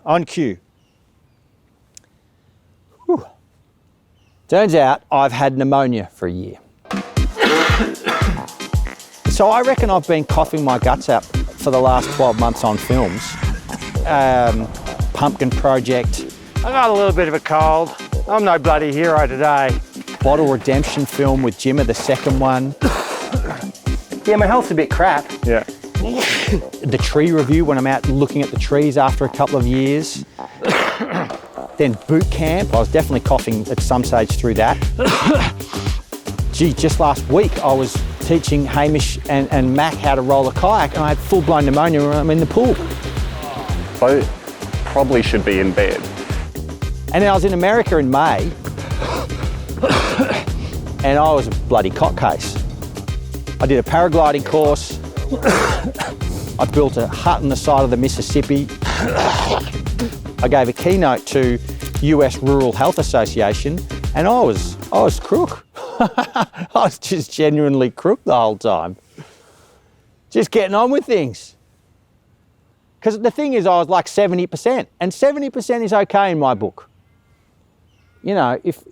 on cue. Whew. Turns out I've had pneumonia for a year. So I reckon I've been coughing my guts out for the last 12 months on films. Pumpkin Project. I got a little bit of a cold. I'm no bloody hero today. Bottle Redemption film with Jimmer, the second one. Yeah, my health's a bit crap. Yeah. The tree review when I'm out looking at the trees after a couple of years. Then boot camp, I was definitely coughing at some stage through that. Gee, just last week I was teaching Hamish and Mac how to roll a kayak and I had full-blown pneumonia when I'm in the pool. Beau probably should be in bed. And then I was in America in May and I was a bloody cock case. I did a paragliding course. I built a hut on the side of the Mississippi. I gave a keynote to US Rural Health Association and I was crook. I was just genuinely crook the whole time. Just getting on with things. Because the thing is I was like 70% and 70% is okay in my book. You know, if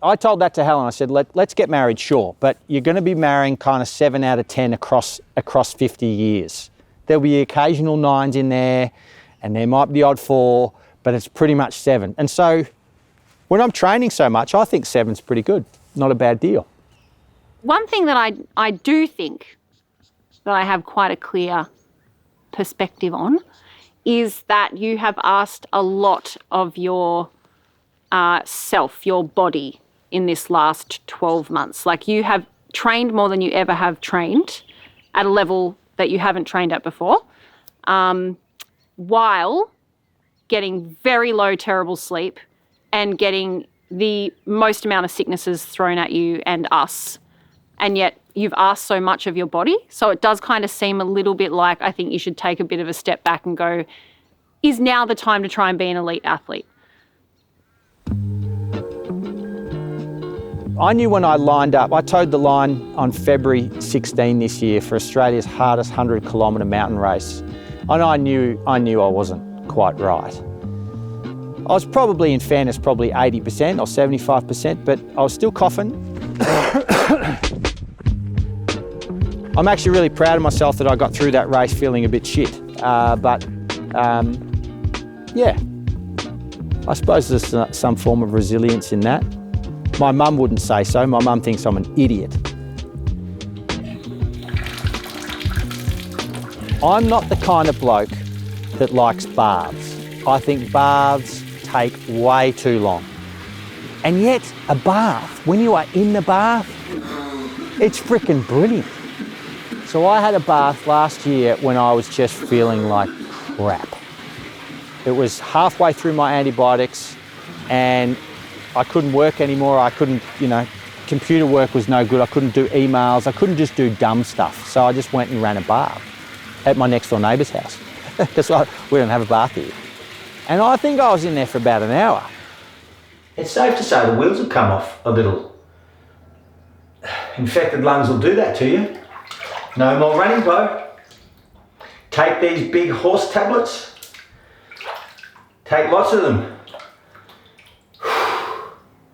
I told that to Helen, I said, let's get married, sure, but you're going to be marrying kind of 7 out of 10 across 50 years. There'll be occasional 9s in there and there might be the odd 4, but it's pretty much 7. And so when I'm training so much, I think 7's pretty good. Not a bad deal. One thing that I do think that I have quite a clear perspective on is that you have asked a lot of your self, your body, in this last 12 months. Like you have trained more than you ever have trained at a level that you haven't trained at before, while getting very low, terrible sleep and getting the most amount of sicknesses thrown at you and us. And yet you've asked so much of your body. So it does kind of seem a little bit like I think you should take a bit of a step back and go, is now the time to try and be an elite athlete? I knew when I lined up, I towed the line on February 16 this year for Australia's hardest 100-kilometre mountain race. And I knew I wasn't quite right. I was probably, in fairness, probably 80% or 75%, but I was still coughing. I'm actually really proud of myself that I got through that race feeling a bit shit. Yeah, I suppose there's some form of resilience in that. My mum wouldn't say so. My mum thinks I'm an idiot. I'm not the kind of bloke that likes baths. I think baths take way too long. And yet, a bath, when you are in the bath, it's freaking brilliant. So I had a bath last year when I was just feeling like crap. It was halfway through my antibiotics and I couldn't work anymore. I couldn't, computer work was no good. I couldn't do emails. I couldn't just do dumb stuff. So I just went and ran a bath at my next door neighbour's house because we don't have a bath here. And I think I was in there for about an hour. It's safe to say the wheels have come off a little. Infected lungs will do that to you. No more running, Beau. Take these big horse tablets. Take lots of them.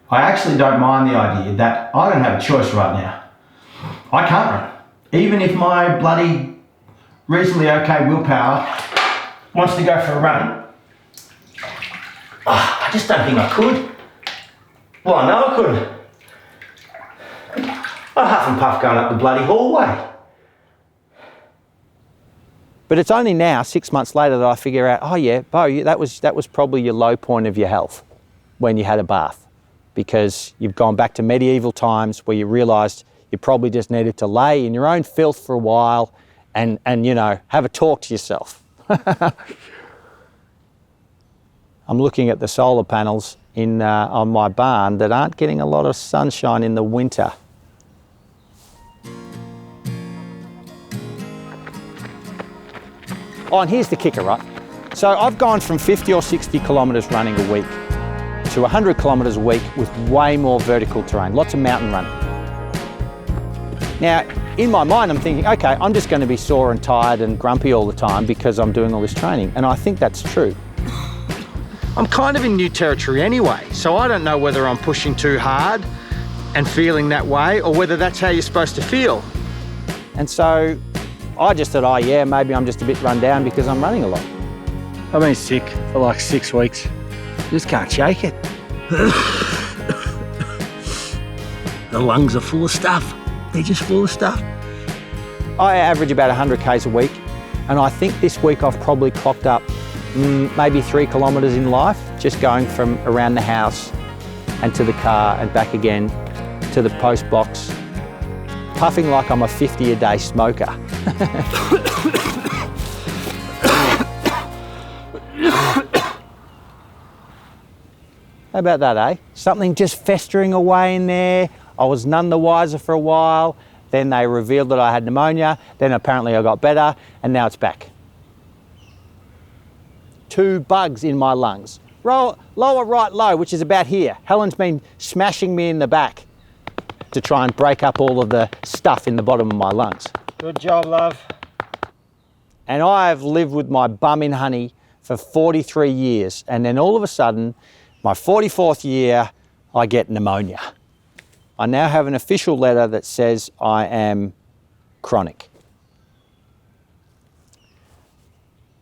I actually don't mind the idea that I don't have a choice right now. I can't run. Even if my bloody reasonably okay willpower wants to go for a run, I just don't think I could. Well, I know I couldn't. I huff and puff going up the bloody hallway. But it's only now, 6 months later, that I figure out, oh yeah, Beau, that was probably your low point of your health when you had a bath. Because you've gone back to medieval times where you realised you probably just needed to lay in your own filth for a while and have a talk to yourself. I'm looking at the solar panels on my barn that aren't getting a lot of sunshine in the winter. Oh, and here's the kicker, right? So I've gone from 50 or 60 kilometres running a week to 100 kilometres a week with way more vertical terrain, lots of mountain running. Now, in my mind, I'm thinking, okay, I'm just going to be sore and tired and grumpy all the time because I'm doing all this training. And I think that's true. I'm kind of in new territory anyway, so I don't know whether I'm pushing too hard and feeling that way or whether that's how you're supposed to feel. And so I just thought, oh yeah, maybe I'm just a bit run down because I'm running a lot. I've been sick for like 6 weeks. Just can't shake it. The lungs are full of stuff. They're just full of stuff. I average about 100 Ks a week, and I think this week I've probably clocked up maybe 3 kilometres in life, just going from around the house and to the car and back again to the post box, puffing like I'm a 50-a-day smoker. How about that, eh? Something just festering away in there. I was none the wiser for a while. Then they revealed that I had pneumonia. Then apparently I got better, and now it's back. 2 bugs in my lungs. Lower right low, which is about here. Helen's been smashing me in the back to try and break up all of the stuff in the bottom of my lungs. Good job, love. And I've lived with my bum in honey for 43 years, and then all of a sudden, my 44th year, I get pneumonia. I now have an official letter that says I am chronic.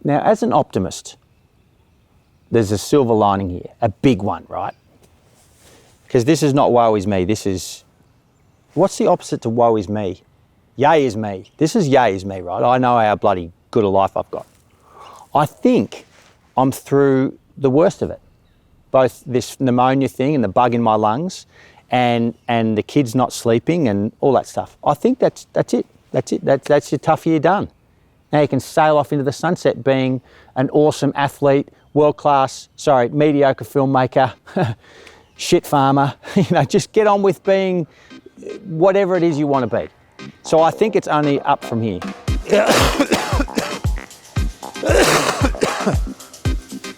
Now, as an optimist, there's a silver lining here, a big one, right? Because this is not woe is me, this is, what's the opposite to woe is me? Yay is me. This is yay is me, right? I know how bloody good a life I've got. I think I'm through the worst of it. Both this pneumonia thing and the bug in my lungs and the kids not sleeping and all that stuff. I think that's it. That's your tough year done. Now you can sail off into the sunset being an awesome athlete, mediocre filmmaker, shit farmer. You know, just get on with being whatever it is you want to be. So I think it's only up from here.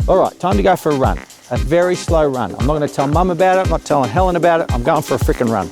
All right, time to go for a run. A very slow run. I'm not going to tell Mum about it, I'm not telling Helen about it, I'm going for a frickin' run.